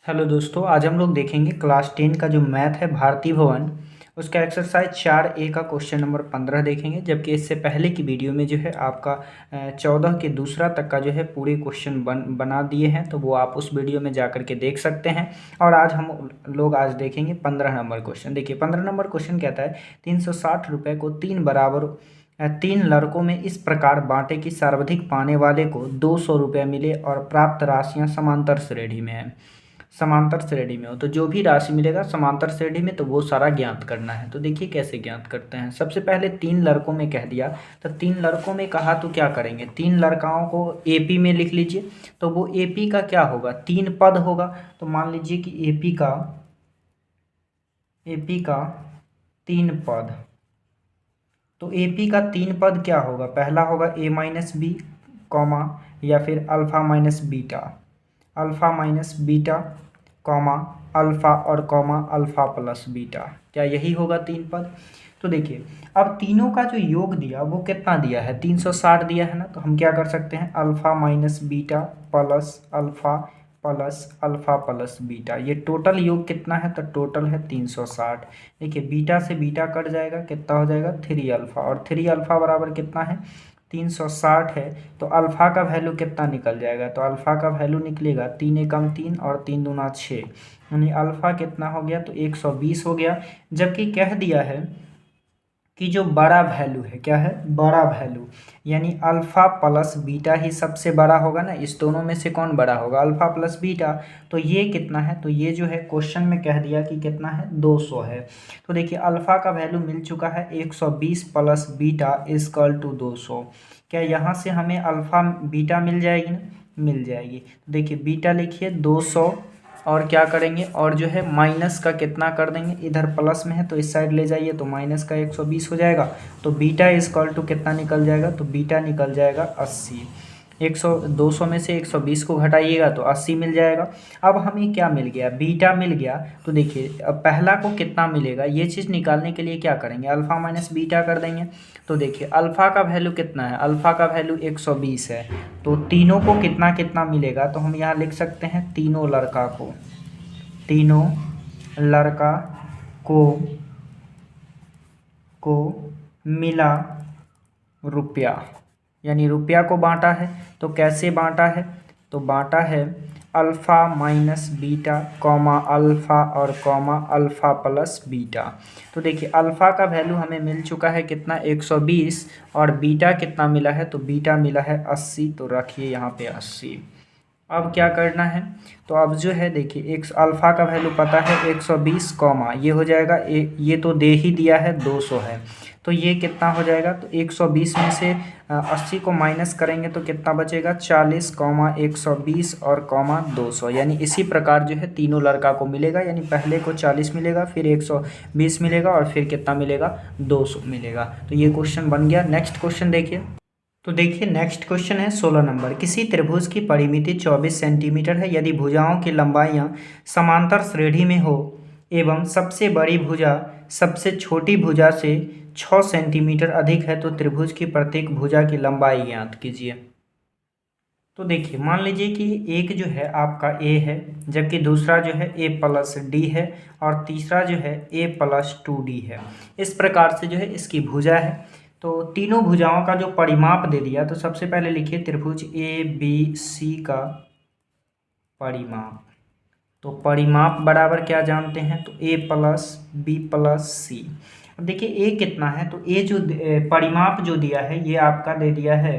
Hello दोस्तों, आज हम लोग देखेंगे क्लास 10 का जो मैथ है भारतीय भवन उसका एक्सरसाइज 4A का क्वेश्चन नंबर 15 देखेंगे। जबकि इससे पहले की वीडियो में जो है आपका 14 के दूसरा तक का जो है पूरे क्वेश्चन बना दिए हैं, तो वो आप उस वीडियो में जा कर के देख सकते हैं। और आज हम लोग देखेंगे 15 नंबर क्वेश्चन। देखिए 15 नंबर क्वेश्चन कहता है 360 रुपये को तीन लड़कों में इस प्रकार बांटे कि सर्वाधिक पाने वाले को 200 रुपये मिले और प्राप्त राशियां समांतर श्रेणी में है। समांतर श्रेणी में हो तो जो भी राशि मिलेगा समांतर श्रेणी में, तो वो सारा ज्ञात करना है। तो देखिए कैसे ज्ञात करते हैं। सबसे पहले 3 लड़कों में कह दिया, तो 3 लड़कों में कहा तो क्या करेंगे, 3 लड़काओं को एपी में लिख लीजिए। तो वो एपी का क्या होगा, 3 पद होगा। तो मान लीजिए कि एपी का 3 पद। तो एपी का 3 पद क्या होगा, पहला होगा ए माइनस बी कॉमा या फिर alpha minus beta comma alpha और कॉमा अल्फा प्लस बीटा। क्या यही होगा 3 पद। तो देखिए अब तीनों का जो योग दिया वो कितना दिया है, 360 दिया है ना। तो हम क्या कर सकते हैं, alpha minus beta plus alpha plus beta, ये टोटल योग कितना है, तो टोटल है 360। देखिए बीटा से बीटा कट जाएगा, कितना हो जाएगा 3 अल्फा, और 3 अल्फा बराबर कितना है 360 है। तो अल्फ़ा का वैल्यू कितना निकल जाएगा, तो अल्फ़ा का वैल्यू निकलेगा 3 एकम 3 और 3 दूना 6, यानी अल्फ़ा कितना हो गया, तो 120 हो गया। जबकि कह दिया है कि जो बड़ा वैल्यू है, क्या है बड़ा वैल्यू, यानी अल्फ़ा प्लस बीटा ही सबसे बड़ा होगा ना। इस दोनों में से कौन बड़ा होगा, अल्फ़ा प्लस बीटा। तो ये कितना है, तो ये जो है क्वेश्चन में कह दिया कि कितना है 200 है। तो देखिए अल्फ़ा का वैल्यू मिल चुका है 120 प्लस बीटा इजकल टू 200। क्या यहाँ से हमें अल्फ़ा बीटा मिल जाएगी ना, मिल जाएगी। तो देखिए बीटा लिखिए 200 और क्या करेंगे, और जो है माइनस का कितना कर देंगे, इधर प्लस में है तो इस साइड ले जाइए, तो माइनस का 120 हो जाएगा। तो बीटा इजकल टू कितना निकल जाएगा, तो बीटा निकल जाएगा 80। 200 में से 120 को घटाइएगा तो 80 मिल जाएगा। अब हमें क्या मिल गया, बीटा मिल गया। तो देखिए अब पहला को कितना मिलेगा, ये चीज़ निकालने के लिए क्या करेंगे, अल्फ़ा माइनस बीटा कर देंगे। तो देखिए अल्फ़ा का वैल्यू कितना है, अल्फ़ा का वैल्यू 120 है। तो तीनों को कितना कितना मिलेगा, तो हम यहाँ लिख सकते हैं तीनों लड़का को मिला रुपया, यानी रुपया को बांटा है। तो कैसे बांटा है, तो बांटा है alpha minus beta comma alpha और कॉमा अल्फ़ा प्लस बीटा। तो देखिए अल्फ़ा का वैल्यू हमें मिल चुका है कितना 120, और बीटा कितना मिला है, तो बीटा मिला है 80। तो रखिए यहाँ पे 80। अब क्या करना है, तो अब जो है देखिए एक अल्फ़ा का वैल्यू पता है 120 कॉमा ये हो जाएगा ये तो दे ही दिया है 200 है। तो ये कितना हो जाएगा, तो 120 में से 80 को माइनस करेंगे तो कितना बचेगा 40 कॉमा 120 और कॉमा 200। यानी इसी प्रकार जो है तीनों लड़का को मिलेगा, यानी पहले को 40 मिलेगा, फिर 120 मिलेगा और फिर कितना मिलेगा 200 मिलेगा। तो ये क्वेश्चन बन गया। नेक्स्ट क्वेश्चन देखिए। तो देखिए नेक्स्ट क्वेश्चन है 16 नंबर। किसी त्रिभुज की परिमिति 24 सेंटीमीटर है यदि भुजाओं की लंबाइयां समांतर श्रेणी में हो एवं सबसे बड़ी भुजा सबसे छोटी भुजा से 6 सेंटीमीटर अधिक है, तो त्रिभुज की प्रत्येक भुजा की लंबाई ज्ञात कीजिए। तो देखिए मान लीजिए कि एक जो है आपका ए है, जबकि दूसरा जो है ए प्लस डी है, और तीसरा जो है ए प्लस 2D है। इस प्रकार से जो है इसकी भुजा है। तो तीनों भुजाओं का जो परिमाप दे दिया, तो सबसे पहले लिखिए त्रिभुज ए बी सी का परिमाप। तो परिमाप बराबर क्या जानते हैं, तो ए प्लस बी प्लस सी। अब देखिए ए कितना है, तो ए जो परिमाप जो दिया है ये आपका दे दिया है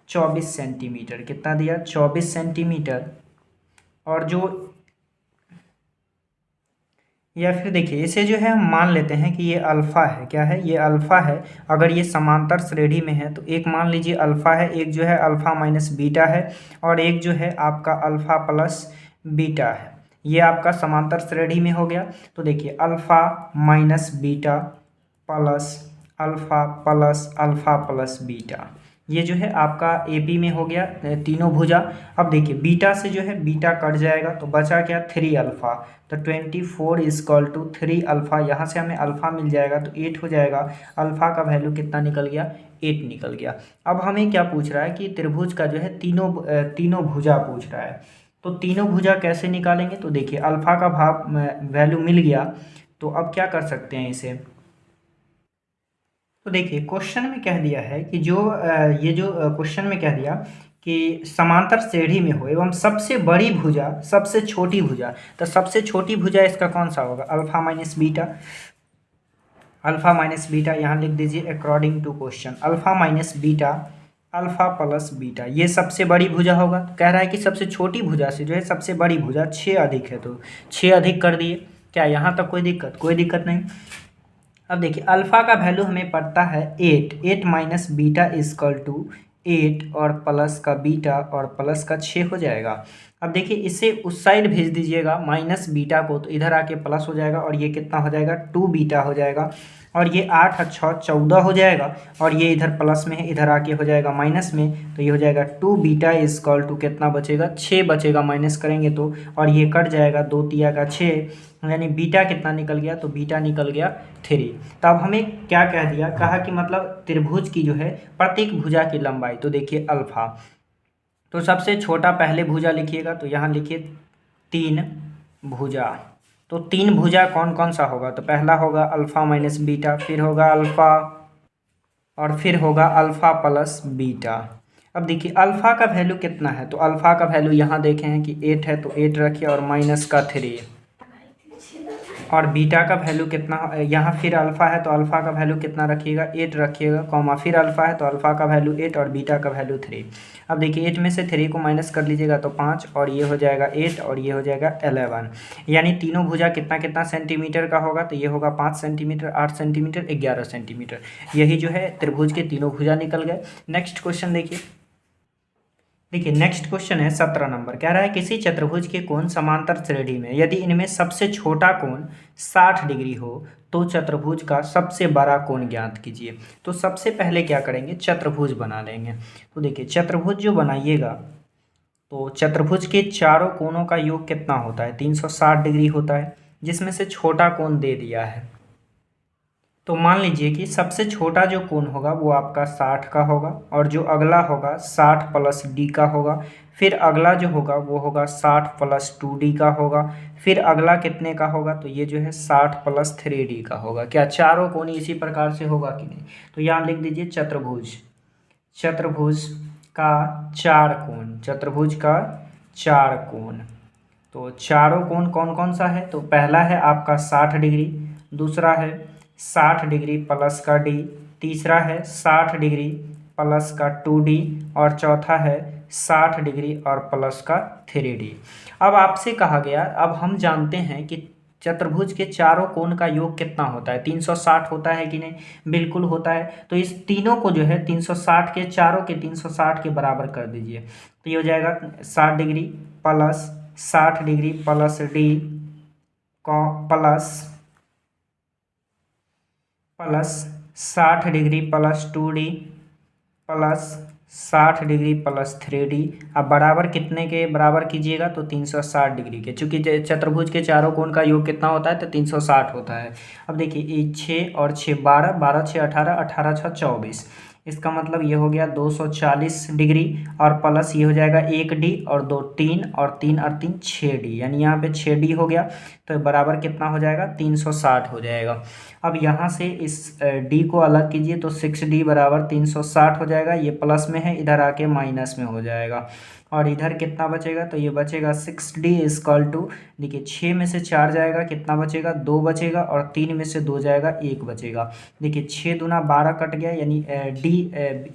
24 सेंटीमीटर। कितना दिया 24 सेंटीमीटर। और जो या फिर देखिए इसे जो है हम मान लेते हैं कि ये अल्फ़ा है, क्या है ये अल्फ़ा है। अगर ये समांतर श्रेणी में है तो एक मान लीजिए अल्फ़ा है, एक जो है अल्फ़ा माइनस बीटा है, और एक जो है आपका अल्फ़ा प्लस बीटा है। ये आपका समांतर श्रेणी में हो गया। तो देखिए alpha minus beta plus alpha plus beta, ये जो है आपका ए बी में हो गया तीनों भुजा। अब देखिए बीटा से जो है बीटा कट जाएगा तो बचा क्या 3 अल्फ़ा। तो 24 इजकल टू 3 अल्फ़ा, यहाँ से हमें अल्फ़ा मिल जाएगा तो 8 हो जाएगा। अल्फ़ा का वैल्यू कितना निकल गया 8 निकल गया। अब हमें क्या पूछ रहा है कि त्रिभुज का जो है तीनों भुजा पूछ रहा है। तो तीनों भुजा कैसे निकालेंगे? तो देखिए अल्फा का भाव वैल्यू मिल गया, तो अब क्या कर सकते हैं इसे। तो देखिए क्वेश्चन में कह दिया है कि ये जो क्वेश्चन में कह दिया कि समांतर श्रेणी में हो एवं सबसे बड़ी भुजा सबसे छोटी भुजा, तो सबसे छोटी भुजा इसका कौन सा होगा? Alpha minus beta. Alpha minus beta यहाँ लिख दीजिए according to question, alpha minus beta alpha plus beta, ये सबसे बड़ी भुजा होगा। तो कह रहा है कि सबसे छोटी भुजा से जो है सबसे बड़ी भुजा 6 अधिक है, तो 6 अधिक कर दिए। क्या यहाँ तक कोई दिक्कत? कोई दिक्कत नहीं। अब देखिए अल्फा का वैल्यू हमें पड़ता है 8 माइनस बीटा इजकल टू 8 और प्लस का बीटा और प्लस का 6 हो जाएगा। अब देखिए इसे उस साइड भेज दीजिएगा माइनस बीटा को, तो इधर आके प्लस हो जाएगा और ये कितना हो जाएगा? 2 बीटा हो जाएगा। और ये 8 और 6 14 हो जाएगा, और ये इधर प्लस में है, इधर आके हो जाएगा माइनस में, तो ये हो जाएगा 2 बीटा इजकल टू कितना बचेगा? 6 बचेगा, माइनस करेंगे तो, और ये कट जाएगा 2 तिया का 6, यानी बीटा कितना निकल गया? तो बीटा निकल गया 3। तो अब हमें क्या कह दिया? कहा कि मतलब त्रिभुज की जो है प्रत्येक भुजा की लंबाई, तो देखिए अल्फा, तो सबसे छोटा पहले भुजा लिखिएगा, तो यहाँ लिखिए 3 भुजा। तो 3 भुजा कौन कौन सा होगा? तो पहला होगा अल्फा माइनस बीटा, फिर होगा अल्फा, और फिर होगा अल्फा प्लस बीटा। अब देखिए अल्फा का वैल्यू कितना है? तो अल्फा का वैल्यू यहाँ देखें हैं कि 8 है, तो 8 रखिए और माइनस का 3। और बीटा का वैल्यू कितना? यहाँ फिर अल्फा है तो अल्फा का वैल्यू कितना रखिएगा? 8 रखिएगा, कॉमा फिर अल्फा है तो अल्फा का वैल्यू 8 और बीटा का वैल्यू 3। अब देखिए 8 में से 3 को माइनस कर लीजिएगा तो 5, और ये हो जाएगा 8 और ये हो जाएगा 11, यानी तीनों भुजा कितना कितना सेंटीमीटर का होगा? तो ये होगा 5 सेंटीमीटर, 8 सेंटीमीटर, 11 सेंटीमीटर। यही जो है त्रिभुज के तीनों भुजा निकल गए। नेक्स्ट क्वेश्चन देखिए। देखिए नेक्स्ट क्वेश्चन है 17 नंबर, कह रहा है किसी चतुर्भुज के कोण समांतर श्रेणी में यदि इनमें सबसे छोटा कोण 60 डिग्री हो तो चतुर्भुज का सबसे बड़ा कोण ज्ञात कीजिए। तो सबसे पहले क्या करेंगे? चतुर्भुज बना लेंगे। तो देखिए चतुर्भुज जो बनाइएगा, तो चतुर्भुज के चारों कोणों का योग कितना होता है? 360 डिग्री होता है, जिसमें से छोटा कोण दे दिया है। तो मान लीजिए कि सबसे छोटा जो कोण होगा वो आपका 60 का होगा, और जो अगला होगा 60 प्लस डी का होगा, फिर अगला जो होगा वो होगा 60 प्लस 2d का होगा, फिर अगला कितने का होगा? तो ये जो है 60 प्लस 3d का होगा। क्या चारों कोण इसी प्रकार से होगा कि नहीं? तो यहाँ लिख दीजिए चतुर्भुज, चतुर्भुज का 4 कोण, चतुर्भुज का 4 कोण। तो चारों कोण कौन कौन सा है? तो पहला है आपका 60 डिग्री, दूसरा है 60 डिग्री प्लस का डी, तीसरा है 60 डिग्री प्लस का 2d, और चौथा है 60 डिग्री और प्लस का 3d। अब आपसे कहा गया, अब हम जानते हैं कि चतुर्भुज के चारों कोण का योग कितना होता है? 360 होता है कि नहीं? बिल्कुल होता है। तो इस तीनों को जो है 360 के चारों के 360 के बराबर कर दीजिए, तो ये हो जाएगा 60 degree plus 60 degree plus D plus 60 degree plus 2d plus 60 degree plus 3d। अब बराबर कितने के बराबर कीजिएगा? तो 360 डिग्री के, चूंकि चतुर्भुज के चारों कोण का योग कितना होता है? तो 360 होता है। अब देखिए 6 और 6 12, 12 6 18, 18 6 24, इसका मतलब ये हो गया 240 डिग्री, और प्लस ये हो जाएगा 1d और 2 3 और 3 और 3 6d, यानी यहाँ पे 6d हो गया, तो बराबर कितना हो जाएगा? 360 हो जाएगा। अब यहाँ से इस d को अलग कीजिए तो 6d बराबर 360 हो जाएगा, ये प्लस में है, इधर आके माइनस में हो जाएगा, और इधर कितना बचेगा? तो ये बचेगा 6d इजकल टू, देखिए 6 में से 4 जाएगा, कितना बचेगा? 2 बचेगा, और 3 में से 2 जाएगा, 1 बचेगा। देखिए 6 दूना 12 कट गया, यानी d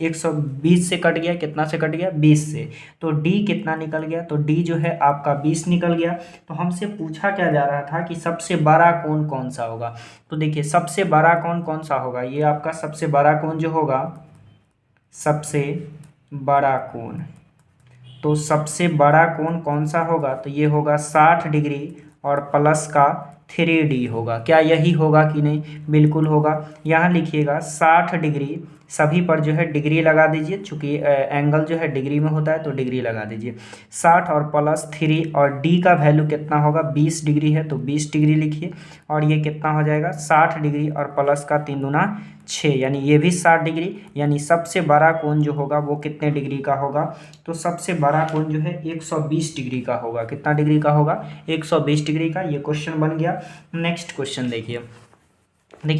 120 से कट गया, कितना से कट गया? 20 से। तो d कितना निकल गया? तो d जो है आपका 20 निकल गया। तो हमसे पूछा क्या जा रहा था कि सबसे बड़ा कोण कौन सा होगा? तो देखिए सबसे बड़ा कोण कौन सा होगा? ये आपका सबसे बड़ा कोण जो होगा, सबसे बड़ा कोण, तो सबसे बड़ा कोण कौन सा होगा? तो ये होगा 60 डिग्री और प्लस का 3d होगा। क्या यही होगा कि नहीं? बिल्कुल होगा। यहाँ लिखिएगा 60 डिग्री सभी पर जो है डिग्री लगा दीजिए, चूँकि एंगल जो है डिग्री में होता है तो डिग्री लगा दीजिए। 60 और प्लस 3 और डी का वैल्यू कितना होगा, 20 डिग्री है तो 20 डिग्री लिखिए। और ये कितना हो जाएगा, 60 डिग्री और प्लस का 3 दूना 6, यानी ये भी 60 डिग्री। यानी सबसे बड़ा कोण जो होगा वो कितने डिग्री का होगा, तो सबसे बड़ा कोण जो है 120 डिग्री का होगा। कितना डिग्री का होगा, 120 डिग्री का। ये क्वेश्चन बन गया। नेक्स्ट क्वेश्चन देखिए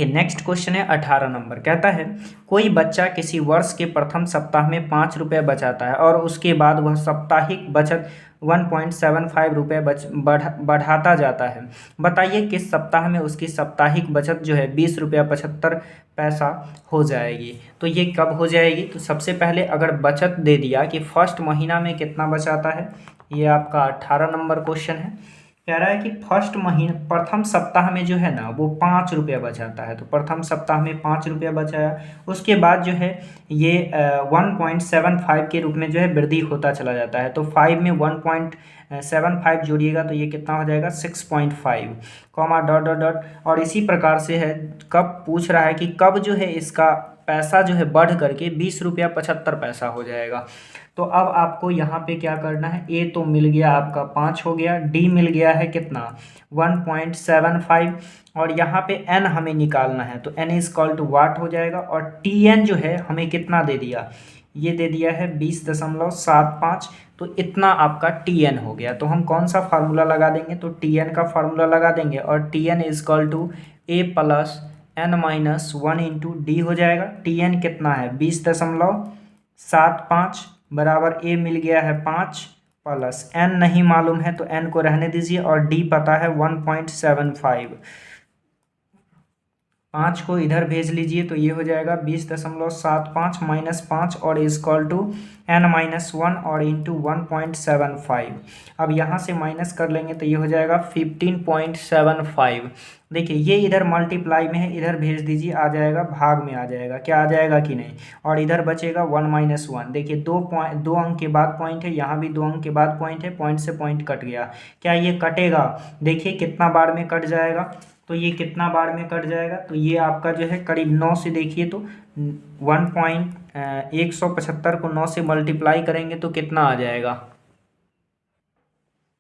नेक्स्ट क्वेश्चन है 18 नंबर। कहता है कोई बच्चा किसी वर्ष के प्रथम सप्ताह में 5 रुपये बचाता है और उसके बाद वह साप्ताहिक बचत 1.75 रुपये बढ़ाता जाता है। बताइए किस सप्ताह में उसकी साप्ताहिक बचत जो है 20 रुपया 75 पैसा हो जाएगी। तो ये कब हो जाएगी, तो सबसे पहले अगर बचत दे दिया कि फर्स्ट महीना में कितना बचाता है, ये आपका 18 नंबर क्वेश्चन है। कह रहा है कि फर्स्ट महीना प्रथम सप्ताह में जो है ना वो 5 रुपया बचाता है, तो प्रथम सप्ताह में 5 रुपया बचाया। उसके बाद जो है ये 1.75 के रूप में जो है वृद्धि होता चला जाता है। तो 5 में 1.75 जोड़िएगा तो ये कितना हो जाएगा 6.5, कॉमा डॉट डॉट डॉट। और इसी प्रकार से है, कब पूछ रहा है कि कब जो है इसका पैसा जो है बढ़ करके 20 रुपया 75 पैसा हो जाएगा। तो अब आपको यहाँ पे क्या करना है, ए तो मिल गया आपका 5 हो गया, डी मिल गया है कितना 1.75, और यहाँ पे एन हमें निकालना है तो एन इज इक्वल टू वाट हो जाएगा। और टी एन जो है हमें कितना दे दिया, ये दे दिया है 20.75, तो इतना आपका टी एन हो गया। तो हम कौन सा फार्मूला लगा देंगे, तो टी एन का फार्मूला लगा देंगे और t N is equal to a plus N minus 1 into d हो जाएगा। टी एन कितना है 20.75 बराबर ए मिल गया है 5 प्लस एन नहीं मालूम है तो एन को रहने दीजिए, और डी पता है 1.75। 5 को इधर भेज लीजिए तो ये हो जाएगा 20.75 माइनस 5 और is equal to n minus 1 और इंटू 1.75। अब यहाँ से माइनस कर लेंगे तो ये हो जाएगा 15.75। देखिए ये इधर मल्टीप्लाई में है, इधर भेज दीजिए, आ जाएगा भाग में आ जाएगा, क्या आ जाएगा कि नहीं, और इधर बचेगा 1 माइनस 1। देखिए दो अंक के बाद पॉइंट है, यहाँ भी 2 अंक के बाद पॉइंट है, पॉइंट से पॉइंट कट गया। क्या ये कटेगा, देखिए कितना बार में कट जाएगा, तो ये कितना बार में कट जाएगा, तो ये आपका जो है करीब 9 से देखिए तो 175 को 9 से मल्टीप्लाई करेंगे तो कितना आ जाएगा,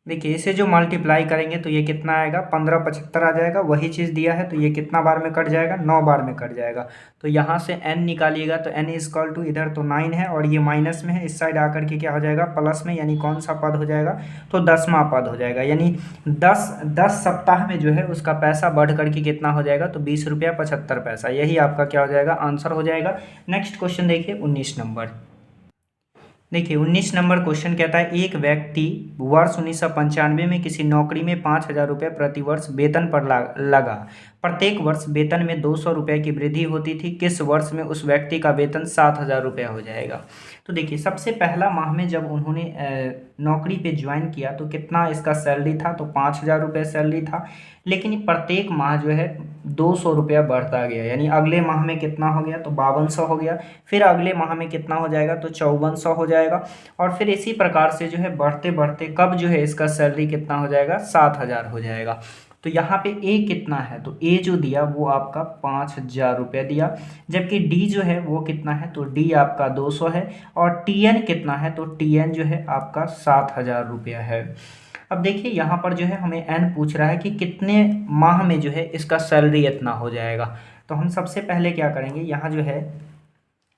देखिए इसे जो मल्टीप्लाई करेंगे तो ये कितना आएगा 1575 आ जाएगा। वही चीज़ दिया है तो ये कितना बार में कट जाएगा, 9 बार में कट जाएगा। तो यहाँ से n निकालिएगा तो n इज इक्वल टू इधर तो 9 है और ये माइनस में है, इस साइड आकर के क्या हो जाएगा प्लस में, यानी कौन सा पद हो जाएगा, तो 10वां पद हो जाएगा। यानी 10 सप्ताह में जो है उसका पैसा बढ़ करके कितना हो जाएगा, तो 20 रुपया 75 पैसा। यही आपका क्या हो जाएगा, आंसर हो जाएगा। नेक्स्ट क्वेश्चन देखिए 19 नंबर। देखिए 19 नंबर क्वेश्चन कहता है एक व्यक्ति वर्ष 1995 में किसी नौकरी में 5,000 रुपये प्रति वर्ष वेतन पर लगा। प्रत्येक वर्ष वेतन में 200 रुपये की वृद्धि होती थी। किस वर्ष में उस व्यक्ति का वेतन 7,000 रुपये हो जाएगा। तो देखिए सबसे पहला माह में जब उन्होंने नौकरी पे ज्वाइन किया तो कितना इसका सैलरी था, तो 5,000 रुपये सैलरी था। लेकिन प्रत्येक माह जो है 200 रुपया बढ़ता गया, यानी अगले माह में कितना हो गया, तो 5200 हो गया। फिर अगले माह में कितना हो जाएगा, तो 5400 हो जाएगा। और फिर इसी प्रकार से जो है बढ़ते बढ़ते कब जो है इसका सैलरी कितना हो जाएगा, 7,000 हो जाएगा। तो यहाँ पे ए कितना है, तो ए जो दिया वो आपका 5,000 रुपये दिया, जबकि डी जो है वो कितना है, तो डी आपका 200 है। और टी एन कितना है, तो टी एन जो है आपका 7,000 रुपया है। अब देखिए यहाँ पर जो है हमें एन पूछ रहा है कि कितने माह में जो है इसका सैलरी इतना हो जाएगा। तो हम सबसे पहले क्या करेंगे, यहाँ जो है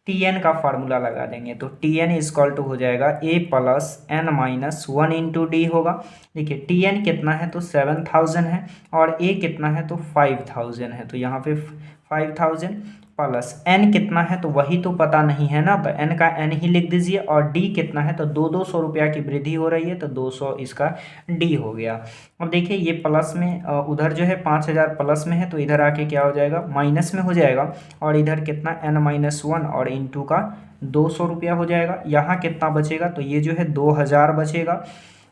टी एन का फार्मूला लगा देंगे। तो T N is equal to हो जाएगा A plus N minus 1 into D होगा। देखिए टी एन कितना है, तो 7,000 है, और ए कितना है, तो 5,000 है। तो यहाँ पे 5,000 प्लस एन कितना है, तो वही तो पता नहीं है ना, तो एन का एन ही लिख दीजिए। और डी कितना है, तो 200 रुपया की वृद्धि हो रही है, तो 200 इसका डी हो गया। अब देखिए ये प्लस में उधर जो है 5,000 प्लस में है, तो इधर आके क्या हो जाएगा, माइनस में हो जाएगा। और इधर कितना एन माइनस 1 और इंटू का 200 रुपया हो जाएगा। यहाँ कितना बचेगा, तो ये जो है 2,000 बचेगा।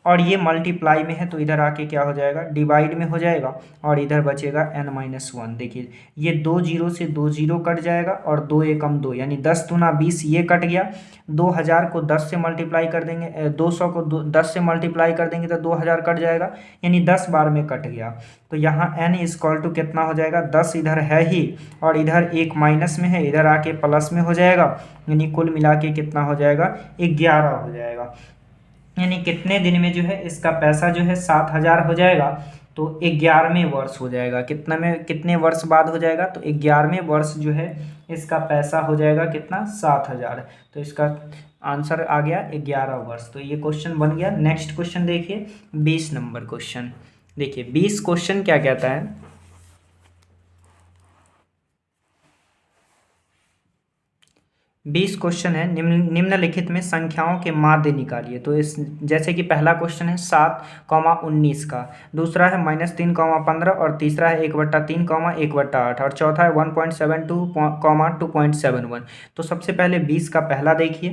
और ये मल्टीप्लाई में है तो इधर आके क्या हो जाएगा, डिवाइड में हो जाएगा और इधर बचेगा n-1। देखिए ये 2 जीरो से 2 जीरो कट जाएगा और 2 एकम 2 यानी 10 दूना 20 ये कट गया। 2000 को 10 से मल्टीप्लाई कर देंगे, 200 को 10 से मल्टीप्लाई कर देंगे तो 2000 कट जाएगा यानी 10 बार में कट गया। तो यहाँ n इक्वल टू कितना हो जाएगा, 10 इधर है ही और इधर एक माइनस में है, इधर आके प्लस में हो जाएगा यानी कुल मिला के कितना हो जाएगा, 11 हो जाएगा। यानी कितने दिन में जो है इसका पैसा जो है 7000 हो जाएगा। तो 11वें वर्ष हो जाएगा, कितने वर्ष बाद हो जाएगा, तो 11वें वर्ष जो है इसका पैसा हो जाएगा कितना, 7000। तो इसका आंसर आ गया 11 वर्ष। तो ये क्वेश्चन बन गया। नेक्स्ट क्वेश्चन देखिए 20 नंबर क्वेश्चन। देखिए 20 क्वेश्चन क्या कहता है, 20 क्वेश्चन है, निम्नलिखित में संख्याओं के माध्य निकालिए। तो इस जैसे कि पहला क्वेश्चन है 7,19 का, दूसरा है -3,15 और तीसरा है 1/3, 1/8 और चौथा है 1.72, 2.71। तो सबसे पहले 20 का पहला देखिए।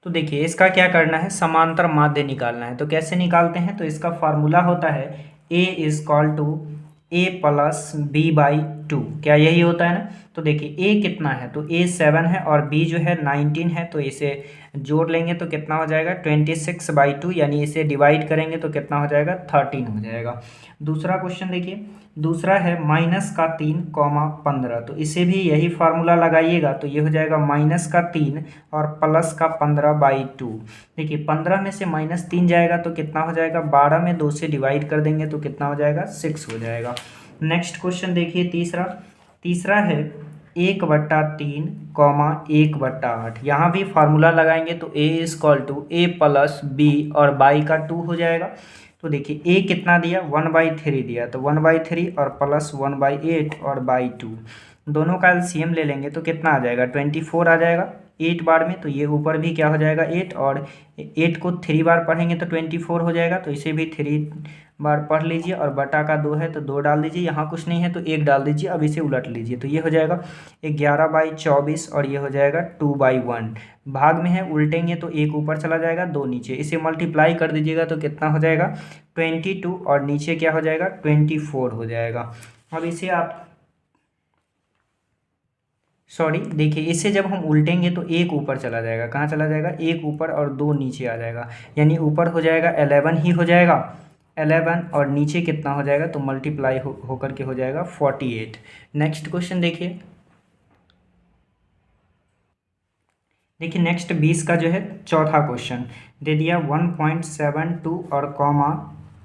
तो देखिए इसका क्या करना है, समांतर माध्य निकालना है। तो कैसे निकालते हैं, तो इसका फार्मूला होता है a equal to a plus b by 2। क्या यही होता है ना। तो देखिए a कितना है, तो a 7 है और b जो है 19 है। तो इसे जोड़ लेंगे तो कितना हो जाएगा, 26/2 यानी इसे डिवाइड करेंगे तो कितना हो जाएगा, 13 हो जाएगा। दूसरा क्वेश्चन देखिए, दूसरा है -3,15। तो इसे भी यही फार्मूला लगाइएगा तो ये हो जाएगा -3 और +15/2। देखिए 15 में से -3 जाएगा तो कितना हो जाएगा, 12 में 2 से डिवाइड कर देंगे तो कितना हो जाएगा, 6 हो जाएगा। नेक्स्ट क्वेश्चन देखिए तीसरा है 1/3, 1/8। यहाँ भी फार्मूला लगाएंगे तो a equal to a plus b और बाई का 2 हो जाएगा। तो देखिए a कितना दिया, 1/3 दिया, तो 1/3 और प्लस 1/8 और बाई 2 दोनों का एलसीएम ले लेंगे तो कितना आ जाएगा, 24 आ जाएगा 8 बार में। तो ये ऊपर भी क्या हो जाएगा 8 और 8 को 3 बार पढ़ेंगे तो 24 हो जाएगा। तो इसे भी 3 बार पढ़ लीजिए और बटा का 2 है तो 2 डाल दीजिए, यहाँ कुछ नहीं है तो 1 डाल दीजिए। अब इसे उलट लीजिए तो ये हो जाएगा 11/24 और ये हो जाएगा 2/1। भाग में है, उल्टेंगे तो 1 ऊपर चला जाएगा 2 नीचे, इसे मल्टीप्लाई कर दीजिएगा तो कितना हो जाएगा 22 और नीचे क्या हो जाएगा 24 हो जाएगा। अब इसे आप देखिए इसे जब हम उल्टेंगे तो 1 ऊपर चला जाएगा, कहाँ चला जाएगा, 1 ऊपर और 2 नीचे आ जाएगा यानी ऊपर हो जाएगा 11 ही हो जाएगा 11 और नीचे कितना हो जाएगा, तो मल्टीप्लाई होकर के हो जाएगा 48। नेक्स्ट क्वेश्चन देखिए नेक्स्ट 20 का जो है चौथा क्वेश्चन दे दिया 1.72 और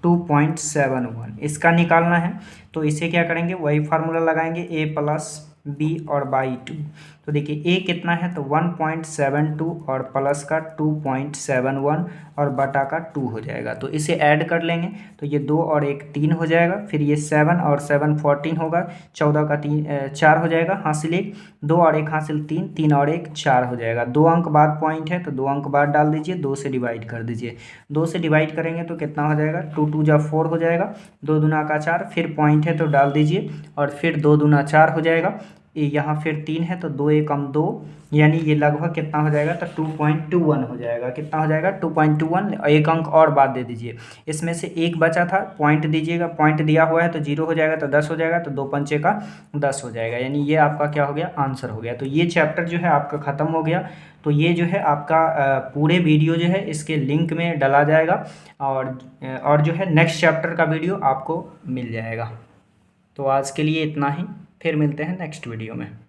2.71 इसका निकालना है। तो इसे क्या करेंगे, वही फार्मूला लगाएंगे a प्लस b और बाई 2। तो देखिए a कितना है, तो 1.72 और प्लस का 2.71 और बटा का 2 हो जाएगा। तो इसे ऐड कर लेंगे तो ये 2 और 1 3 हो जाएगा, फिर ये 7 और 7 14 होगा, 14 का 4 हो जाएगा, हासिल 1, 2 और 1 हासिल 3, 3 और 1 4 हो जाएगा। 2 अंक बाद पॉइंट है तो 2 अंक बाद डाल दीजिए, 2 से डिवाइड कर दीजिए, 2 से डिवाइड करेंगे तो कितना हो जाएगा, 2 2 जा 4 हो जाएगा, 2 दूना का 4, फिर पॉइंट है तो डाल दीजिए और फिर 2 दूना 4 हो जाएगा, यहाँ फिर 3 है तो 2 एकम 2 यानी ये लगभग कितना हो जाएगा, तो 2.21 हो जाएगा। कितना हो जाएगा 2.21, एक अंक और बाद दे दीजिए, इसमें से एक बचा था, पॉइंट दीजिएगा, पॉइंट दिया हुआ है तो 0 हो जाएगा, तो 10 हो जाएगा, तो 2 पंचे का 10 हो जाएगा यानी ये आपका क्या हो गया, आंसर हो गया। तो ये चैप्टर जो है आपका ख़त्म हो गया। तो ये जो है आपका पूरे वीडियो जो है इसके लिंक में डाला जाएगा और जो है नेक्स्ट चैप्टर का वीडियो आपको मिल जाएगा। तो आज के लिए इतना ही, फिर मिलते हैं नेक्स्ट वीडियो में।